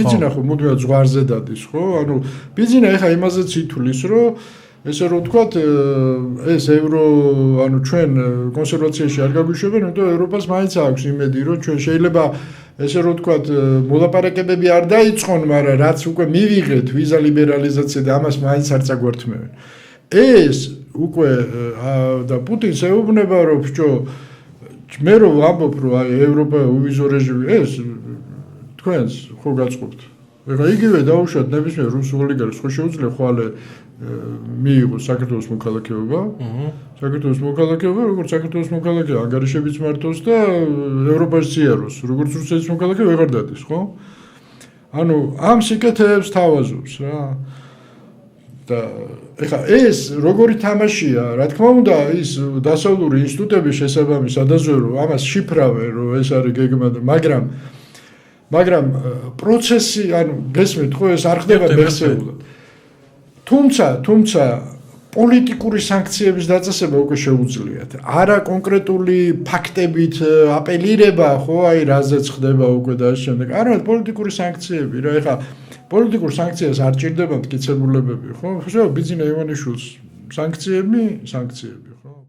ბიძინა ხო მუდმივად ზღვარზე დადის, ხო? ანუ ბიძინა ეხა იმაზეც ითulis, რომ ესე რომ ვთქვათ, ეს ანუ ჩვენ კონსერვაციაში არ გაგვიშვება, იმიტომ ევროპას მაინც აქვს იმედი, რომ ჩვენ შეიძლება ესე რომ ვთქვათ, მოლაპარაკებები არ დაიწყონ, მაგრამ რაც უკვე მივიღეთ ვიზა ლიბერალიზაცია და ამას მაინც არ წაგვართმევენ. ეს უკვე და პუტინს ეუბნება, რომ ბჭო, მე რომ ვამბობ, რომ აი ევროპა უვიზო რეჟიმი ეს თქვენს ხო გაწყობთ. ეხლა იგივე დაუშვათ ნებისმიერ რუს ოლიგარქს, ხო შეუძლია ხვალე მიიღოს საქართველოს მოქალაქეობა. საქართველოს მოქალაქეობა, როგორც საქართველოს მოქალაქე ანგარიშებიც მართოს და ევროპაში იაროს, როგორც რუსეთის მოქალაქე ვეღარ დადის, ხო? ანუ ამ სიკეთეებს თავაზობს რა. და ეხლა ეს როგორი თამაშია, რა თქმა უნდა, ის დასავლური ინსტიტუტების შესაბამის ადაზვერო, ამას შიფრავენ, რომ ეს არის გეგმა და მაგრამ პროცესი, ანუ გესმით, ხო, ეს არ ხდება ბექცეულად. თუმცა პოლიტიკური სანქციების დაწესება უკვე შეუძლიათ. არა კონკრეტული ფაქტებით აპელირება, ხო, აი რაზეც ხდება უკვე და ამ შემდეგ. არამედ პოლიტიკური სანქციები, რა ეხლა პოლიტიკურ სანქციას არ ჭირდება მტკიცებულებები, ხო? ხო, ბიძინა ივანიშვილს სანქციები, ხო?